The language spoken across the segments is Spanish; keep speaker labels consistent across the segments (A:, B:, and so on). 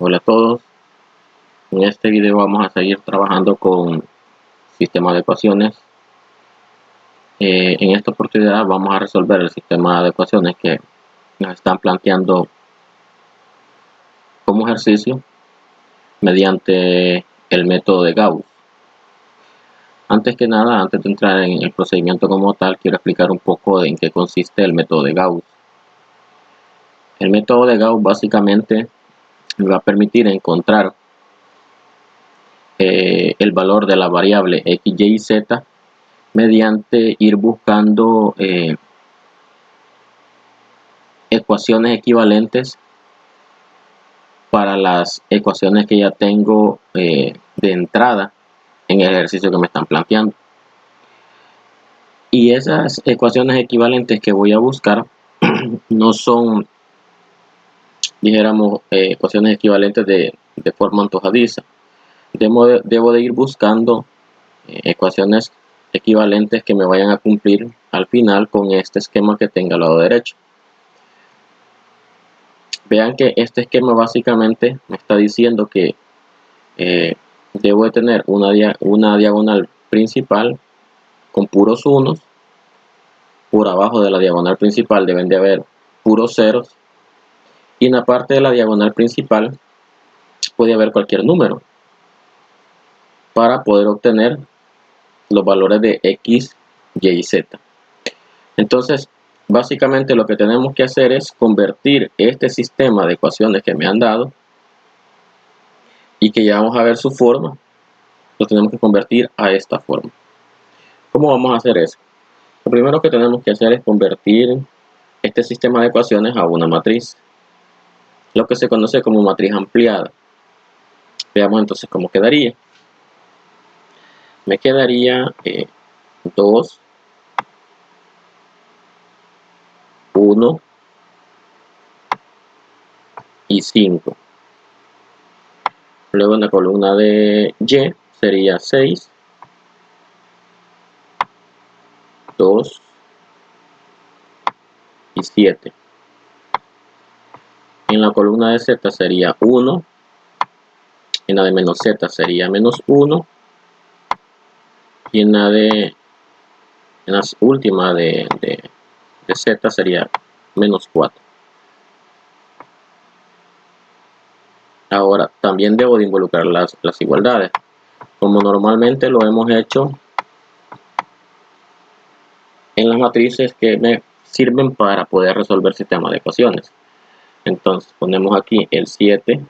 A: Hola a todos, en este video vamos a seguir trabajando con sistemas de ecuaciones. En esta oportunidad vamos a resolver el sistema de ecuaciones que nos están planteando como ejercicio mediante el método de Gauss. Antes que nada, antes de entrar en el procedimiento como tal, quiero explicar un poco en qué consiste el método de Gauss. El método de Gauss básicamente me va a permitir encontrar el valor de la variable x, y y z mediante ir buscando ecuaciones equivalentes para las ecuaciones que ya tengo de entrada en el ejercicio que me están planteando. Y esas ecuaciones equivalentes que voy a buscar no son, dijéramos, ecuaciones equivalentes de forma antojadiza. Debo de ir buscando ecuaciones equivalentes que me vayan a cumplir al final con este esquema que tenga al lado derecho. Vean que este esquema básicamente me está diciendo que debo de tener una diagonal principal con puros unos. Por abajo de la diagonal principal deben de haber puros ceros. Y en la parte de la diagonal principal puede haber cualquier número para poder obtener los valores de x, y y z. Entonces, básicamente lo que tenemos que hacer es convertir este sistema de ecuaciones que me han dado y que ya vamos a ver su forma, lo tenemos que convertir a esta forma. ¿Cómo vamos a hacer eso? Lo primero que tenemos que hacer es convertir este sistema de ecuaciones a una matriz, lo que se conoce como matriz ampliada. Veamos entonces cómo quedaría. Me quedaría 2, 1 y 5. Luego en la columna de Y sería 6, 2 y 7. En la columna de Z sería 1. En la de menos Z sería menos 1. Y en la última de Z sería menos 4. Ahora, también debo de involucrar las igualdades, como normalmente lo hemos hecho en las matrices que me sirven para poder resolver sistemas de ecuaciones. Entonces, ponemos aquí el 7,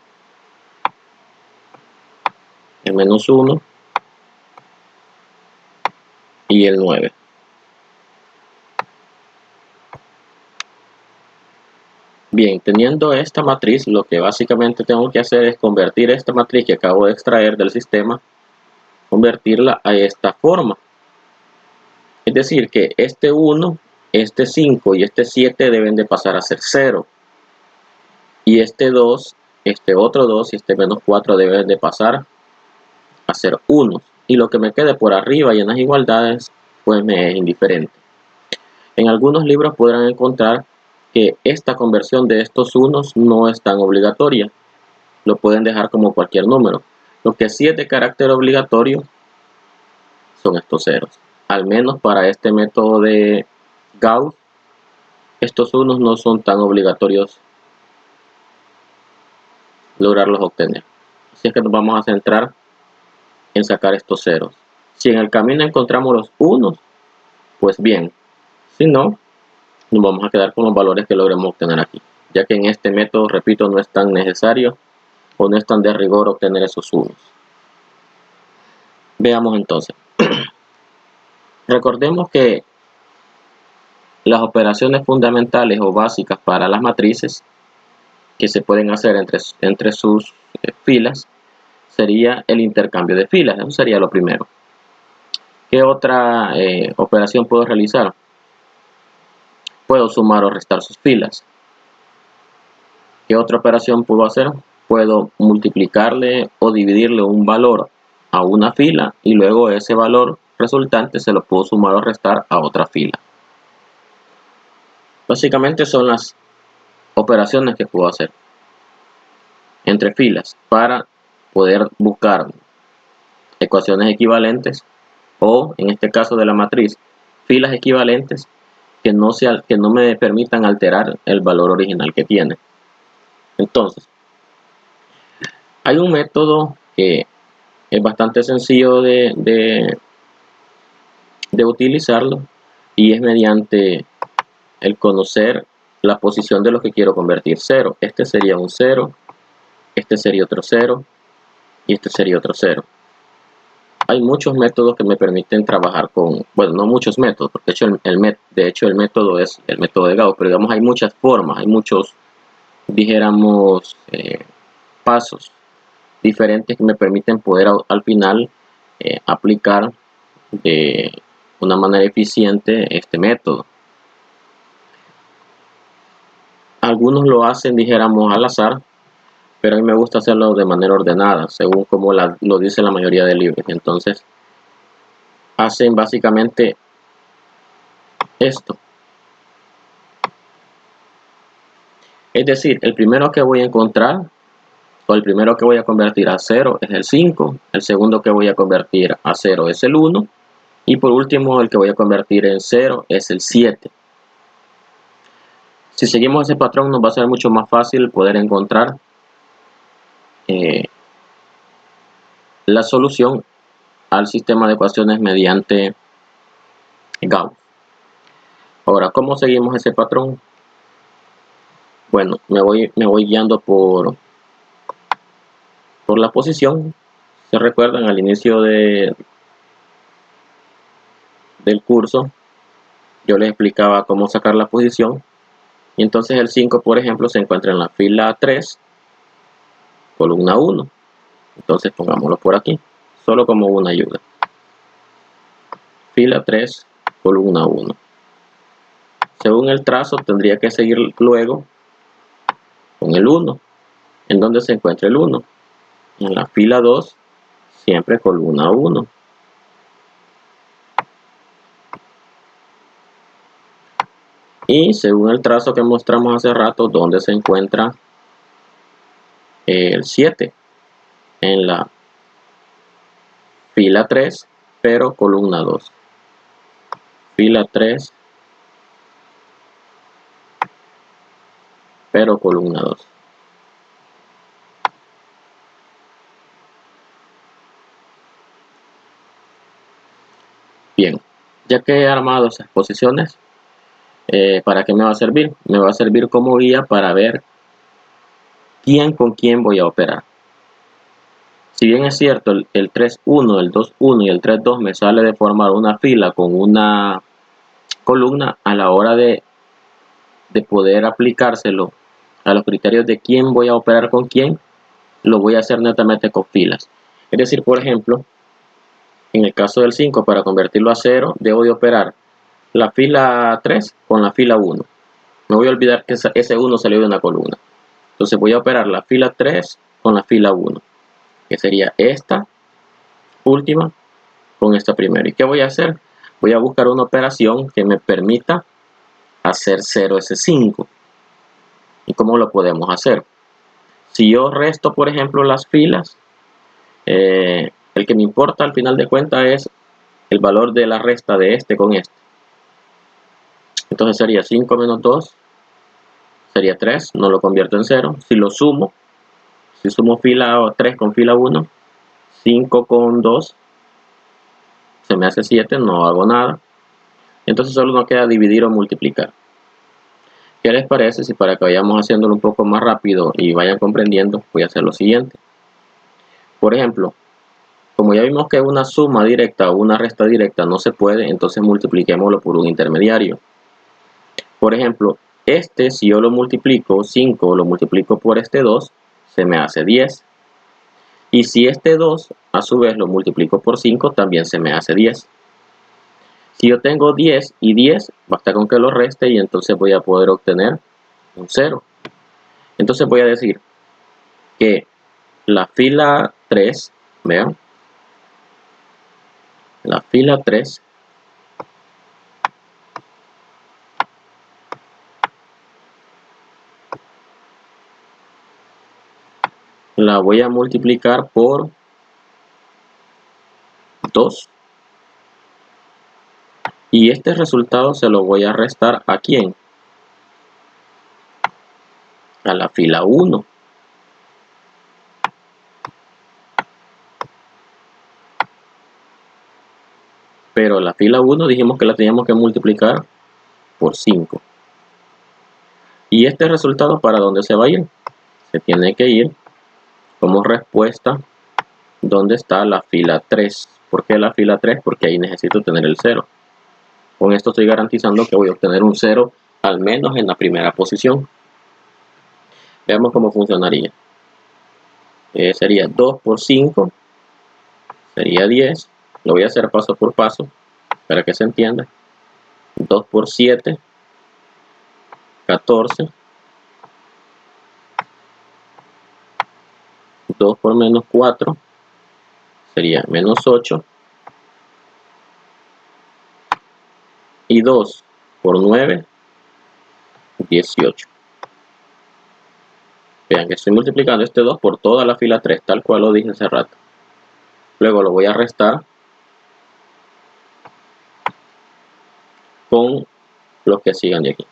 A: el menos 1 y el 9. Bien, teniendo esta matriz, lo que básicamente tengo que hacer es convertir esta matriz que acabo de extraer del sistema, convertirla a esta forma. Es decir, que este 1, este 5 y este 7 deben de pasar a ser 0. Y este 2, este otro 2 y este menos 4 deben de pasar a ser 1. Y lo que me quede por arriba y en las igualdades, pues me es indiferente. En algunos libros podrán encontrar que esta conversión de estos unos no es tan obligatoria. Lo pueden dejar como cualquier número. Lo que sí es de carácter obligatorio son estos ceros. Al menos para este método de Gauss, estos unos no son tan obligatorios lograrlos obtener. Así es que nos vamos a centrar en sacar estos ceros. Si en el camino encontramos los unos, pues bien. Si no, nos vamos a quedar con los valores que logremos obtener aquí, ya que en este método, repito, no es tan necesario o no es tan de rigor obtener esos unos. Veamos entonces. Recordemos que las operaciones fundamentales o básicas para las matrices que se pueden hacer entre sus filas sería el intercambio de filas. Eso sería lo primero. ¿Qué otra operación puedo realizar? Puedo sumar o restar sus filas. ¿Qué otra operación puedo hacer? Puedo multiplicarle o dividirle un valor a una fila y luego ese valor resultante se lo puedo sumar o restar a otra fila. Básicamente son las operaciones que puedo hacer entre filas para poder buscar ecuaciones equivalentes, o en este caso de la matriz, filas equivalentes que no me permitan alterar el valor original que tiene. Entonces, hay un método que es bastante sencillo de utilizarlo, y es mediante el conocer la posición de lo que quiero convertir. 0, este sería un 0, este sería otro 0 y este sería otro 0. Hay muchos métodos que me permiten trabajar con, bueno, no muchos métodos, porque de hecho el método es el método de Gauss, pero digamos hay muchas formas, hay muchos, dijéramos, pasos diferentes que me permiten poder al final aplicar de una manera eficiente este método. Algunos lo hacen, dijéramos, al azar, pero a mí me gusta hacerlo de manera ordenada, según como lo dice la mayoría de libros. Entonces, hacen básicamente esto. Es decir, el primero que voy a encontrar, o el primero que voy a convertir a 0 es el 5, el segundo que voy a convertir a 0 es el 1, y por último el que voy a convertir en 0 es el 7. Si seguimos ese patrón, nos va a ser mucho más fácil poder encontrar la solución al sistema de ecuaciones mediante Gauss. Ahora, ¿cómo seguimos ese patrón? Bueno, me voy guiando por la posición. ¿Se recuerdan? Al inicio del curso yo les explicaba cómo sacar la posición, y entonces el 5, por ejemplo, se encuentra en la fila 3, columna 1. Entonces pongámoslo por aquí, solo como una ayuda. Fila 3, columna 1. Según el trazo tendría que seguir luego con el 1. ¿En dónde se encuentra el 1? En la fila 2, siempre columna 1. Y según el trazo que mostramos hace rato, ¿dónde se encuentra el 7? En la fila 3, pero columna 2. Fila 3, pero columna 2. Bien, ya que he armado esas posiciones, ¿para qué me va a servir? Me va a servir como guía para ver quién con quién voy a operar. Si bien es cierto, el 3-1, el 2-1 y el 3-2 me sale de formar una fila con una columna, a la hora de poder aplicárselo a los criterios de quién voy a operar con quién, lo voy a hacer netamente con filas. Es decir, por ejemplo, en el caso del 5, para convertirlo a 0, debo de operar la fila 3 con la fila 1. Me voy a olvidar que ese 1 salió de una columna. Entonces voy a operar la fila 3 con la fila 1, que sería esta última con esta primera. ¿Y qué voy a hacer? Voy a buscar una operación que me permita hacer 0 ese 5. ¿Y cómo lo podemos hacer? Si yo resto, por ejemplo, las filas, el que me importa al final de cuentas es el valor de la resta de este con este. Entonces sería 5 menos 2, sería 3, no lo convierto en 0. Si lo sumo, si sumo fila 3 con fila 1, 5 con 2, se me hace 7, no hago nada. Entonces solo nos queda dividir o multiplicar. ¿Qué les parece si, para que vayamos haciéndolo un poco más rápido y vayan comprendiendo, voy a hacer lo siguiente? Por ejemplo, como ya vimos que una suma directa o una resta directa no se puede, entonces multipliquémoslo por un intermediario. Por ejemplo, si yo lo multiplico 5, lo multiplico por este 2, se me hace 10. Y si este 2, a su vez, lo multiplico por 5, también se me hace 10. Si yo tengo 10 y 10, basta con que lo reste y entonces voy a poder obtener un 0. Entonces voy a decir que la fila 3, vean, la fila 3 la voy a multiplicar por 2. Y este resultado se lo voy a restar ¿a quién? A la fila 1. Pero la fila 1 dijimos que la teníamos que multiplicar por 5. ¿Y este resultado para dónde se va a ir? Se tiene que ir como respuesta donde está la fila 3. ¿Por qué la fila 3? Porque ahí necesito tener el 0. Con esto estoy garantizando que voy a obtener un 0 al menos en la primera posición. Veamos cómo funcionaría. Sería 2 por 5, sería 10. Lo voy a hacer paso por paso para que se entienda. 2 por 7, 14. 2 por menos 4 sería menos 8. Y 2 por 9, 18. Vean que estoy multiplicando este 2 por toda la fila 3, tal cual lo dije hace rato. Luego lo voy a restar con los que sigan de aquí.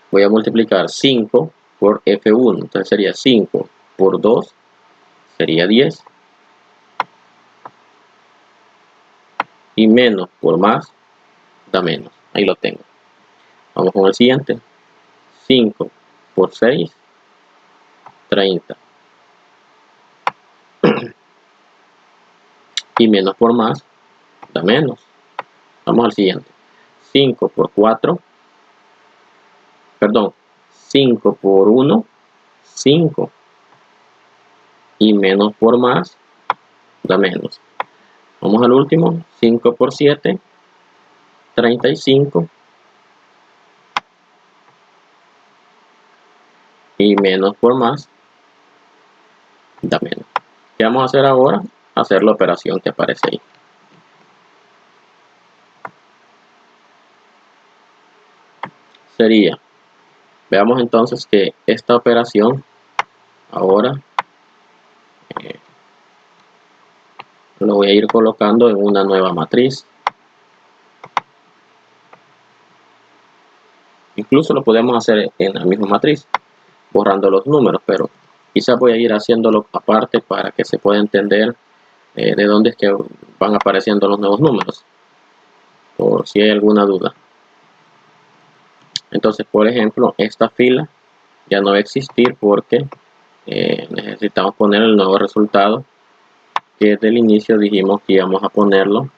A: Voy a multiplicar 5 por F1. Entonces sería 5 por 2, sería 10. Y menos por más, da menos. Ahí lo tengo. Vamos con el siguiente. 5 por 6, 30. Y menos por más, da menos. Vamos al siguiente. 5 por 4. Perdón. 5 por 1, 5. Y menos por más, da menos. Vamos al último. 5 por 7, 35. Y menos por más, da menos. ¿Qué vamos a hacer ahora? Hacer la operación que aparece ahí. Sería, veamos entonces que esta operación ahora lo voy a ir colocando en una nueva matriz. Incluso lo podemos hacer en la misma matriz, borrando los números, pero quizás voy a ir haciéndolo aparte para que se pueda entender de dónde es que van apareciendo los nuevos números, por si hay alguna duda. Entonces, por ejemplo, esta fila ya no va a existir porque necesitamos poner el nuevo resultado que desde el inicio dijimos que íbamos a ponerlo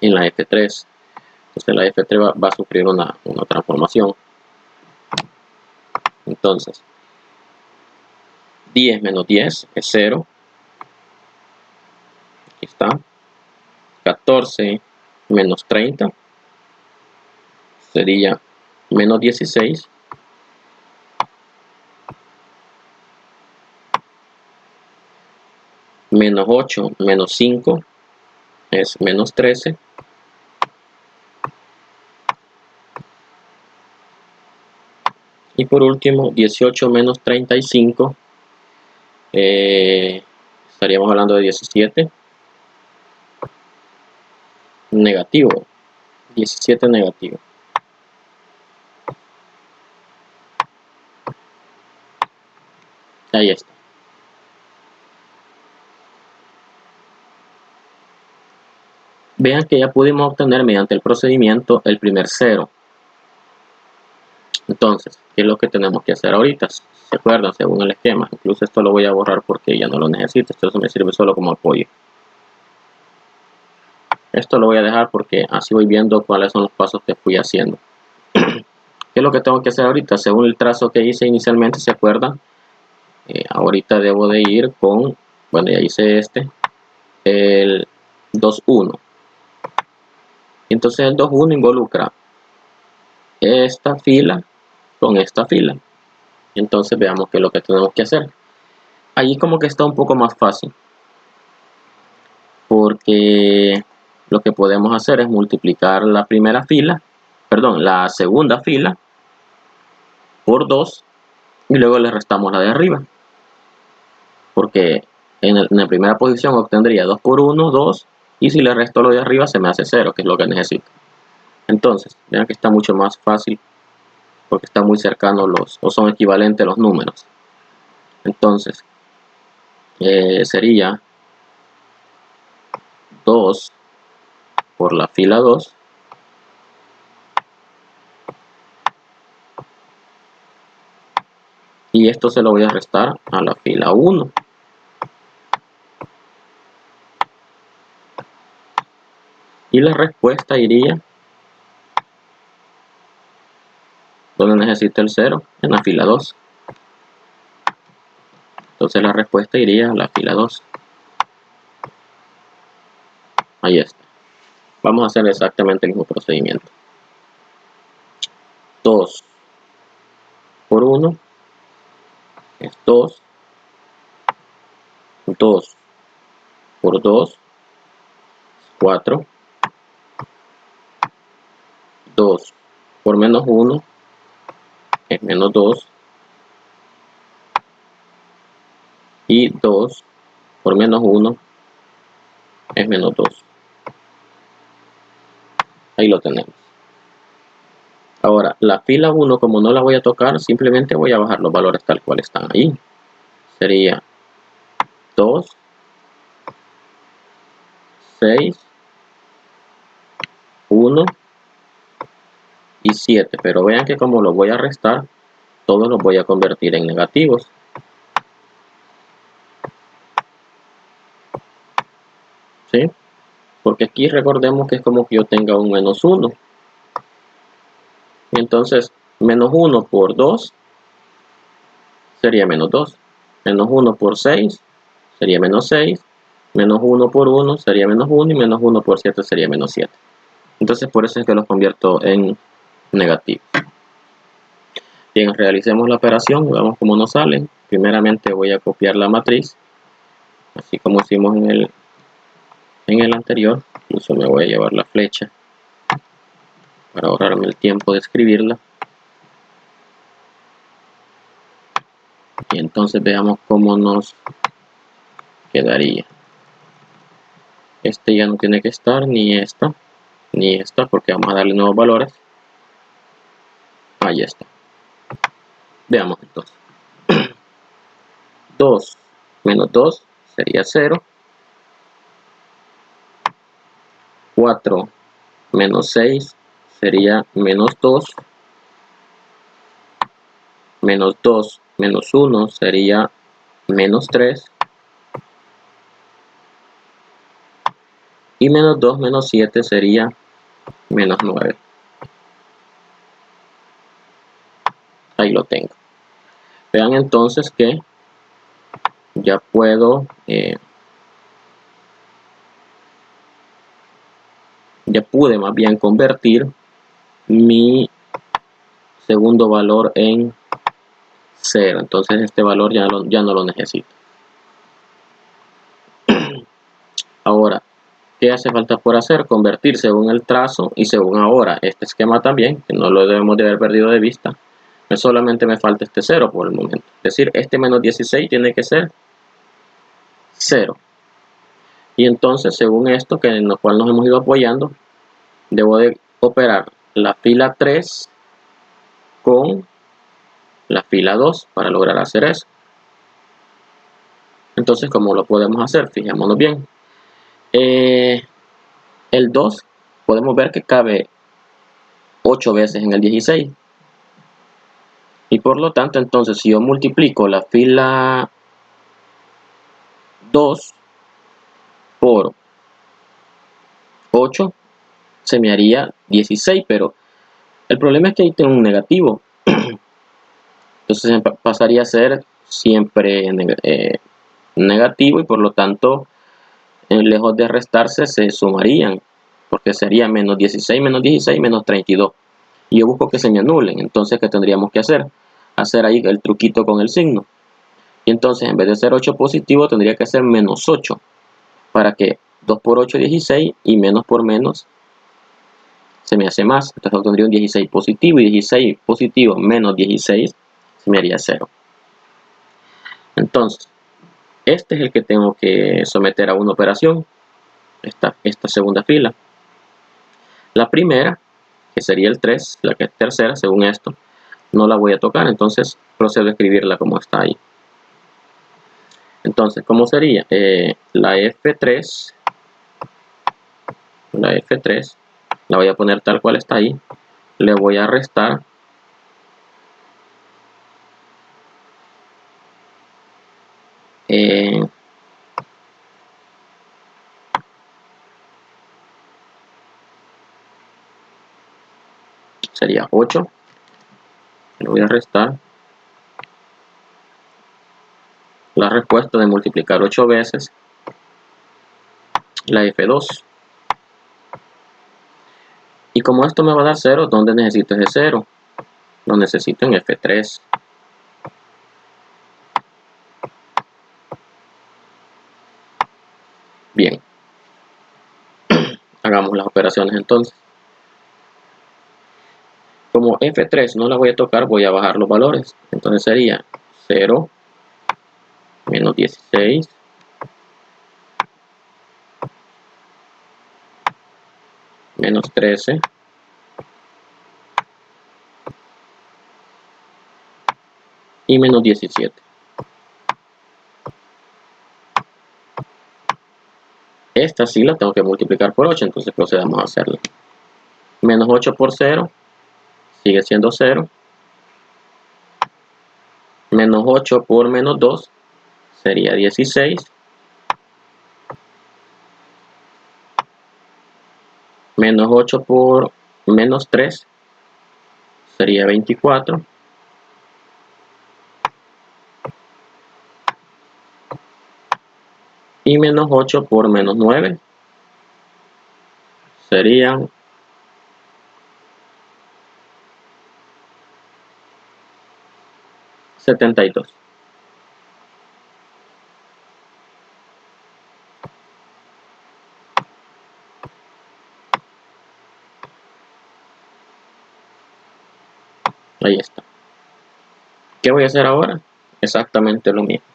A: en la F3. Entonces la F3 va a sufrir una transformación. Entonces 10 menos 10 es 0. Aquí está. 14 menos 30 sería menos 16. Menos 8 menos 5 es menos 13. Y por último, 18 menos 35, estaríamos hablando de 17. Negativo. 17 negativo. Ahí está. Vean que ya pudimos obtener mediante el procedimiento el primer 0. Entonces, ¿qué es lo que tenemos que hacer ahorita? ¿Se acuerdan? Según el esquema. Incluso esto lo voy a borrar porque ya no lo necesito. Esto me sirve solo como apoyo. Esto lo voy a dejar porque así voy viendo cuáles son los pasos que fui haciendo. ¿Qué es lo que tengo que hacer ahorita? Según el trazo que hice inicialmente, ¿se acuerdan? Ahorita debo de ir con, bueno, ya hice el 2,1. Entonces el 2,1 involucra esta fila con esta fila. Entonces veamos qué es lo que tenemos que hacer. Allí como que está un poco más fácil, porque lo que podemos hacer es multiplicar la primera fila, perdón, la segunda fila por 2 y luego le restamos la de arriba, porque en la primera posición obtendría 2 por 1, 2, y si le resto lo de arriba se me hace 0, que es lo que necesito. Entonces, vean que está mucho más fácil, porque están muy cercanos o son equivalentes los números. Entonces, sería 2 por la fila 2 y esto se lo voy a restar a la fila 1. Y la respuesta iría donde necesito el 0, en la fila 2. Entonces la respuesta iría a la fila 2. Ahí está. Vamos a hacer exactamente el mismo procedimiento. 2 por 1 es 2. 2 por 2 es 4. 2 por menos 1 es menos 2. Y 2 por menos 1 es menos 2. Ahí lo tenemos. Ahora, la fila 1, como no la voy a tocar, simplemente voy a bajar los valores tal cual están ahí. Sería 2, 6, 1 y 7. Pero vean que como los voy a restar, todos los voy a convertir en negativos. ¿Sí? Porque aquí recordemos que es como que yo tenga un menos 1. Y entonces, menos 1 por 2 sería menos 2. Menos 1 por 6 sería menos 6. Menos 1 por 1 sería menos 1. Y menos 1 por 7 sería menos 7. Entonces, por eso es que los convierto en negativos. Bien, realicemos la operación. Veamos cómo nos sale. Primeramente voy a copiar la matriz, así como hicimos en el anterior. Incluso me voy a llevar la flecha para ahorrarme el tiempo de escribirla. Y entonces veamos cómo nos quedaría. Este ya no tiene que estar, ni esta, porque vamos a darle nuevos valores. Ahí está. Veamos entonces. 2 menos 2 sería 0. 4 menos 6 sería menos 2. Menos 2 menos 1 sería menos 3. Y menos 2 menos 7 sería menos 9. Ahí lo tengo. Vean entonces que ya puedo, ya pude más bien convertir mi segundo valor en 0. Entonces este valor ya no lo necesito. Ahora, ¿qué hace falta por hacer? Convertir según el trazo y según ahora este esquema también, que no lo debemos de haber perdido de vista. Solamente me falta este 0 por el momento. Es decir, este menos 16 tiene que ser 0. Y entonces, según esto, en lo cual nos hemos ido apoyando, debo de operar la fila 3 con la fila 2 para lograr hacer eso. Entonces, ¿cómo lo podemos hacer? Fijémonos bien. El 2 podemos ver que cabe 8 veces en el 16. Y por lo tanto, entonces, si yo multiplico la fila 2 por 8, se me haría 16, pero el problema es que ahí tengo un negativo. Entonces pasaría a ser siempre negativo y por lo tanto, lejos de restarse, se sumarían, porque sería menos 16, menos 32. Y yo busco que se me anulen. Entonces, ¿qué tendríamos que hacer? Hacer ahí el truquito con el signo. Y entonces, en vez de ser 8 positivo, tendría que ser menos 8. Para que 2 por 8 es 16 y menos por menos se me hace más. Entonces obtendría un 16 positivo y 16 positivo menos 16 se me haría 0. Entonces, este es el que tengo que someter a una operación, esta segunda fila. La primera, que sería el 3, la que es tercera, según esto, no la voy a tocar, entonces procedo a escribirla como está ahí. Entonces, ¿cómo sería? La F3 la voy a poner tal cual está ahí, le voy a restar sería 8, le voy a restar la respuesta de multiplicar 8 veces la F2. Y como esto me va a dar 0, ¿dónde necesito ese 0? Lo necesito en F3. Bien, hagamos las operaciones entonces. Como F3 no la voy a tocar, voy a bajar los valores. Entonces sería 0, menos 16, menos 13, y menos 17. Esta sí la tengo que multiplicar por 8, entonces procedamos a hacerla. Menos 8 por 0 sigue siendo 0. Menos 8 por menos 2 sería 16. Menos 8 por menos 3 sería 24. Y menos 8 por menos 9 serían 72. Ahí está. ¿Qué voy a hacer ahora? Exactamente lo mismo.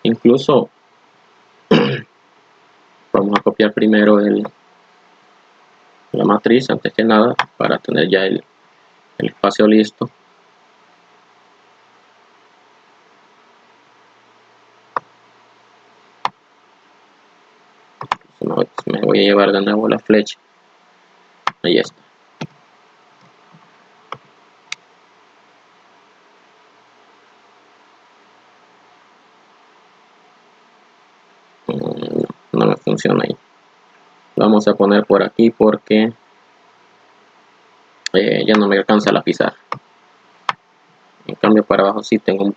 A: Incluso vamos a copiar primero la matriz antes que nada para tener ya el espacio listo. Me voy a llevar de nuevo la flecha. Ahí está. No me funciona ahí. Vamos a poner por aquí porque ya no me alcanza la pizarra. En cambio para abajo sí tengo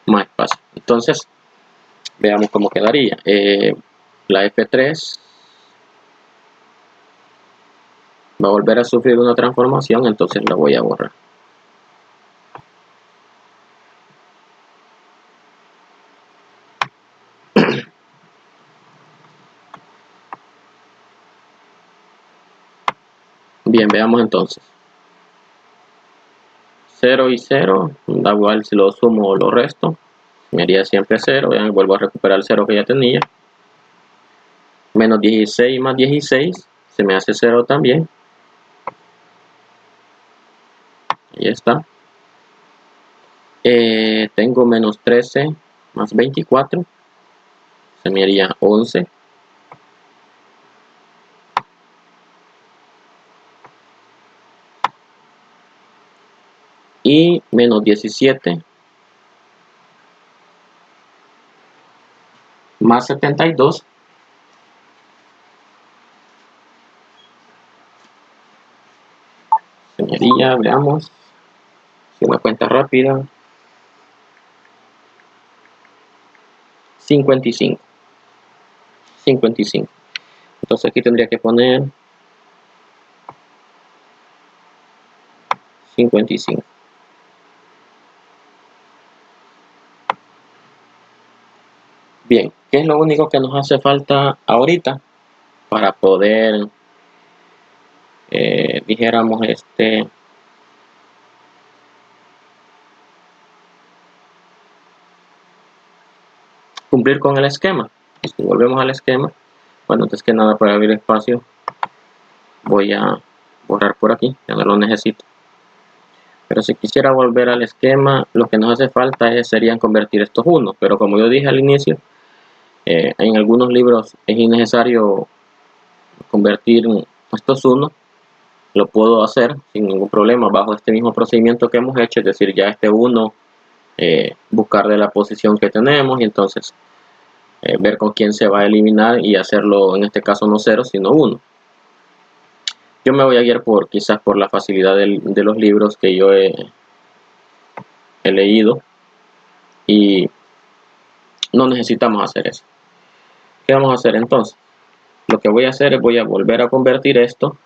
A: más espacio. Entonces veamos cómo quedaría. La F3 va a volver a sufrir una transformación, entonces la voy a borrar. Bien, veamos entonces. 0 y 0, da igual si lo sumo o lo resto. Me haría siempre 0, vean, vuelvo a recuperar el 0 que ya tenía. Menos 16 más 16, se me hace 0 también. Ahí está. Tengo menos 13 más 24, se me haría 11. Y menos 17 más 72 se me haría, veamos, si una cuenta rápida, 55. Entonces aquí tendría que poner 55. Bien, ¿qué es lo único que nos hace falta ahorita para poder, dijéramos, cumplir con el esquema. Y si volvemos al esquema, bueno, antes que nada, para abrir espacio, voy a borrar por aquí, ya no lo necesito. Pero si quisiera volver al esquema, lo que nos hace falta serían convertir estos unos, pero como yo dije al inicio, en algunos libros es innecesario convertir estos unos. Lo puedo hacer sin ningún problema bajo este mismo procedimiento que hemos hecho, es decir, ya este 1 buscar de la posición que tenemos y entonces ver con quién se va a eliminar y hacerlo, en este caso no 0 sino 1. Yo me voy a guiar quizás por la facilidad de los libros que yo he leído y no necesitamos hacer eso. ¿Qué vamos a hacer entonces? Lo que voy a hacer es voy a volver a convertir esto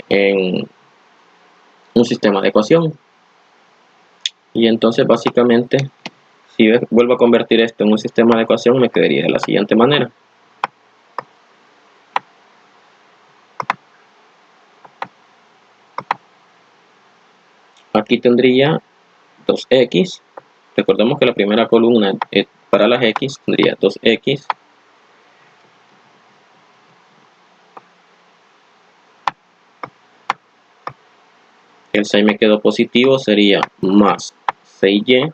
A: en un sistema de ecuación. Y entonces básicamente, si vuelvo a convertir esto en un sistema de ecuación, me quedaría de la siguiente manera. Aquí tendría 2x. Recordemos que la primera columna para las x tendría 2x. El 6 me quedó positivo, sería más 6y.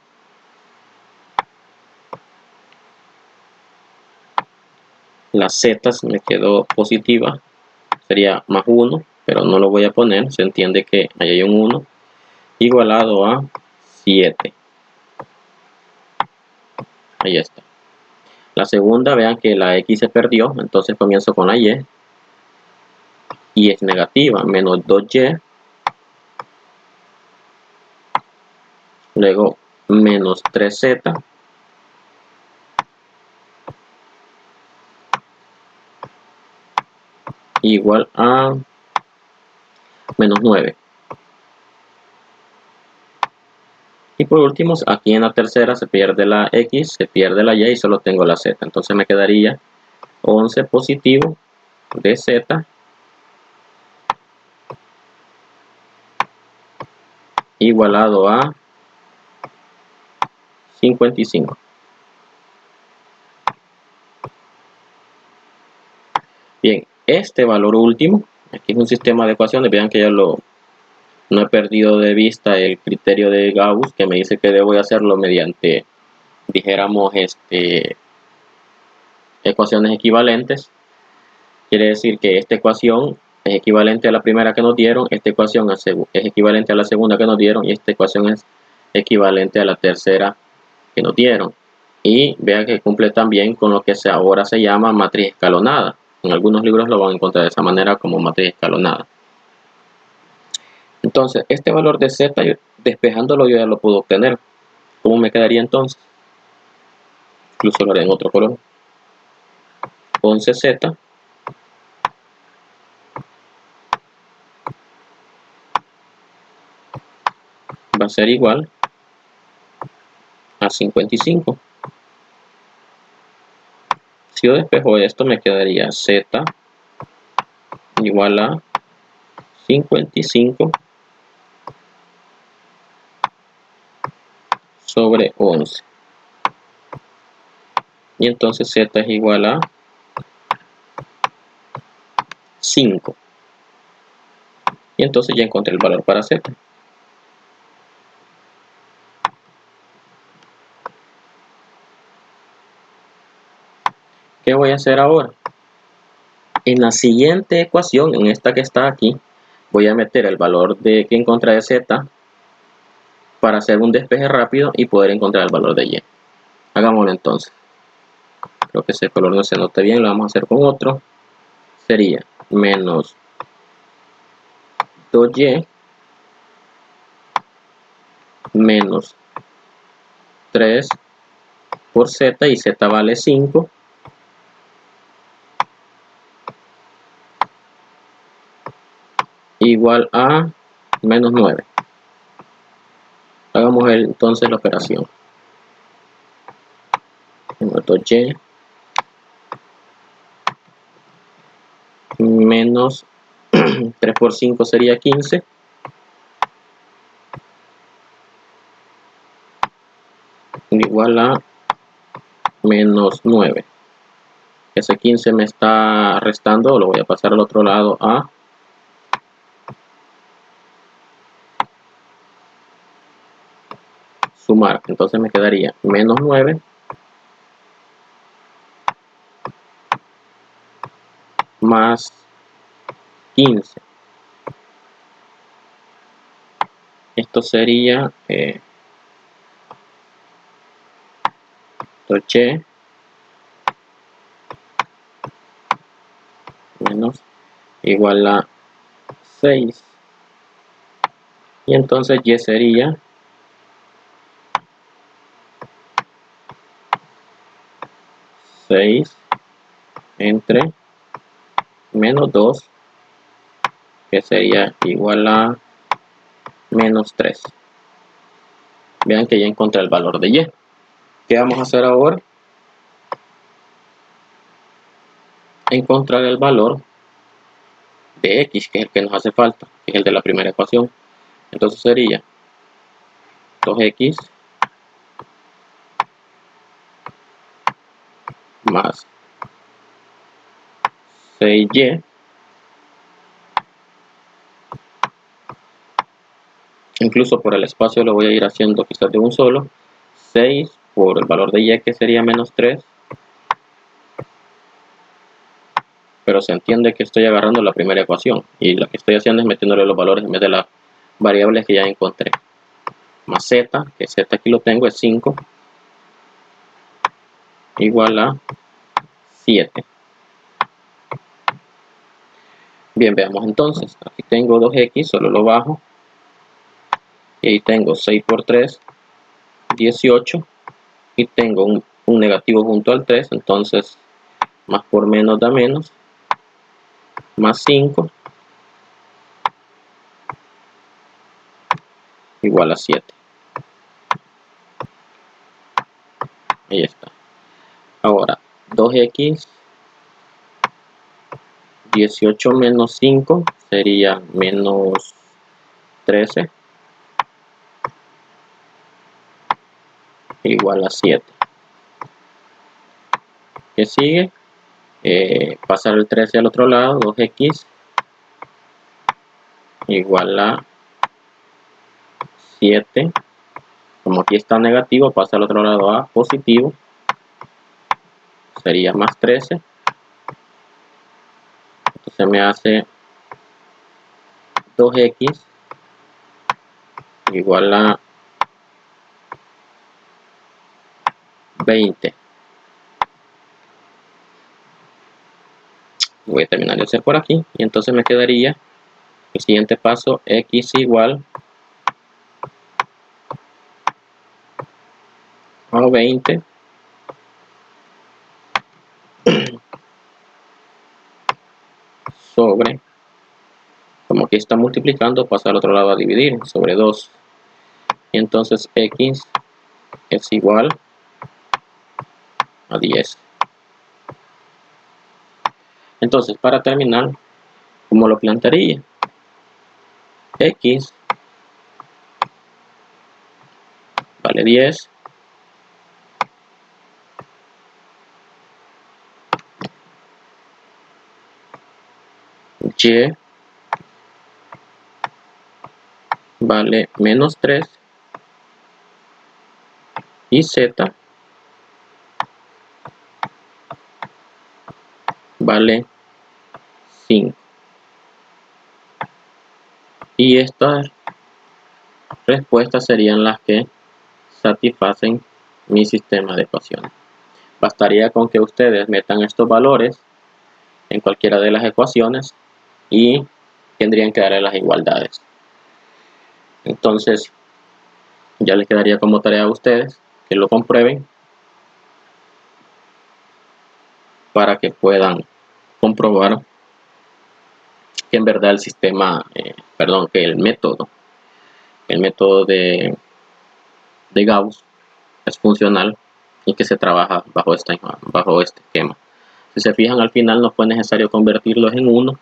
A: La z me quedó positiva, sería más 1, pero no lo voy a poner, se entiende que ahí hay un 1, igualado a 7. Ahí está. La segunda, vean que la x se perdió, entonces comienzo con la y es negativa, menos 2y, luego menos 3z, igual a menos 9. Y por último, aquí en la tercera se pierde la x, se pierde la y y solo tengo la z. Entonces me quedaría 11 positivo de z igualado a 55. Bien, este valor último, aquí es un sistema de ecuaciones, vean que ya no he perdido de vista el criterio de Gauss, que me dice que debo hacerlo mediante, dijéramos, ecuaciones equivalentes. Quiere decir que esta ecuación es equivalente a la primera que nos dieron, esta ecuación es equivalente a la segunda que nos dieron y esta ecuación es equivalente a la tercera que nos dieron. Y vean que cumple también con lo que ahora se llama matriz escalonada. En algunos libros lo van a encontrar de esa manera como matriz escalonada. Entonces, este valor de z, despejándolo, yo ya lo puedo obtener. ¿Cómo me quedaría entonces? Incluso lo haré en otro color. 11z va a ser igual a 55. Si yo despejo esto, me quedaría z igual a 55 sobre 11. Y entonces z es igual a 5. Y entonces ya encontré el valor para z. ¿Qué voy a hacer ahora? En la siguiente ecuación, en esta que está aquí, voy a meter el valor que encontré de z para hacer un despeje rápido y poder encontrar el valor de y. Hagámoslo entonces. Creo que ese color no se nota bien, lo vamos a hacer con otro. Sería menos 2y menos 3 por z, y z vale 5, igual a menos 9. Hagamos entonces la operación. Menos 2y menos 3 por 5 sería 15. Igual a menos 9. Ese 15 me está restando, lo voy a pasar al otro lado a sumar. Entonces me quedaría menos 9 más 15. Esto sería y menos igual a 6. Y entonces y sería entre menos 2, que sería igual a menos 3. Vean que ya encontré el valor de y. ¿Qué vamos a hacer ahora? Encontrar el valor de x, que es el que nos hace falta, que es el de la primera ecuación. Entonces sería 2x más 6y. Incluso por el espacio lo voy a ir haciendo quizás de un solo. 6 por el valor de y, que sería menos 3. Pero se entiende que estoy agarrando la primera ecuación. Y lo que estoy haciendo es metiéndole los valores en vez de las variables que ya encontré. Más z, que z aquí lo tengo, es 5. Igual a 7. Bien, veamos entonces. Aquí tengo 2x, solo lo bajo. Y ahí tengo 6 por 3, 18. Y tengo un negativo junto al 3. Entonces, más por menos da menos. Más 5. Igual a 7. Ahí está. Ahora, 2x, 18 menos 5 sería menos 13. Igual a 7. ¿Qué sigue? Pasar el 13 al otro lado, 2x igual a 7. Como aquí está negativo, pasa al otro lado a positivo. Sería más 13. Entonces me hace 2x igual a 20. Voy a terminar de hacer por aquí. Y entonces me quedaría el siguiente paso, x igual a 20 sobre, como aquí está multiplicando, pasa al otro lado a dividir, sobre 2. Y entonces x es igual a 10. Entonces, para terminar, ¿cómo lo plantearía? X vale 10. Y vale menos 3. Y Z vale 5. Y estas respuestas serían las que satisfacen mi sistema de ecuaciones. Bastaría con que ustedes metan estos valores en cualquiera de las ecuaciones y tendrían que darle las igualdades. Entonces, ya les quedaría como tarea a ustedes que lo comprueben para que puedan comprobar que en verdad el sistema, que el método de Gauss es funcional y que se trabaja bajo este esquema. Si se fijan, al final no fue necesario convertirlos en 1,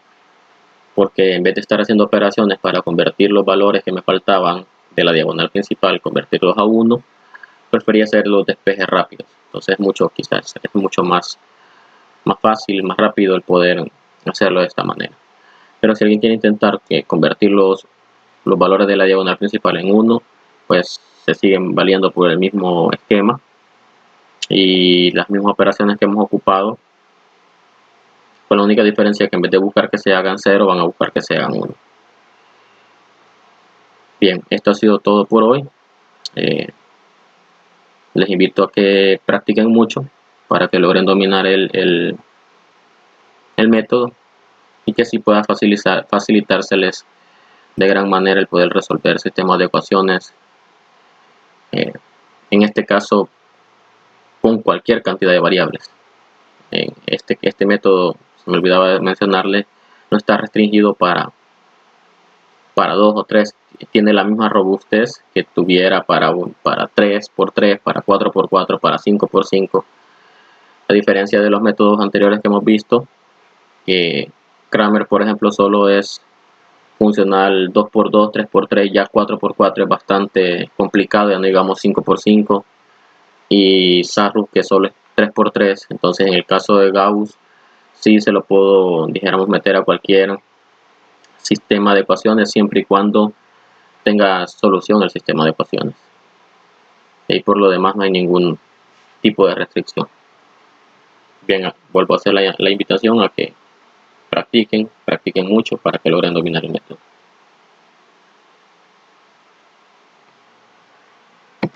A: porque en vez de estar haciendo operaciones para convertir los valores que me faltaban de la diagonal principal, convertirlos a 1, prefería hacer los despejes rápidos. Entonces quizás es mucho más fácil, más rápido el poder hacerlo de esta manera. Pero si alguien quiere intentar convertir los valores de la diagonal principal en 1, pues se siguen valiendo por el mismo esquema y las mismas operaciones que hemos ocupado, con la única diferencia que en vez de buscar que se hagan 0, van a buscar que se hagan 1. Bien, esto ha sido todo por hoy. Les invito a que practiquen mucho para que logren dominar el método y que así pueda facilitárseles de gran manera el poder resolver sistemas de ecuaciones, en este caso con cualquier cantidad de variables. Este método, se me olvidaba mencionarle, no está restringido para 2 o 3, tiene la misma robustez que tuviera para 3×3, para 4×4, para 5×5, a diferencia de los métodos anteriores que hemos visto, que Cramer, por ejemplo, solo es funcional 2×2, 3×3, ya 4×4 es bastante complicado, ya no digamos 5×5, y Sarrus, que solo es 3×3. Entonces en el caso de Gauss sí se lo puedo, dijéramos, meter a cualquier sistema de ecuaciones siempre y cuando tenga solución el sistema de ecuaciones, y por lo demás no hay ningún tipo de restricción. Bien, vuelvo a hacer la invitación a que practiquen mucho para que logren dominar el método.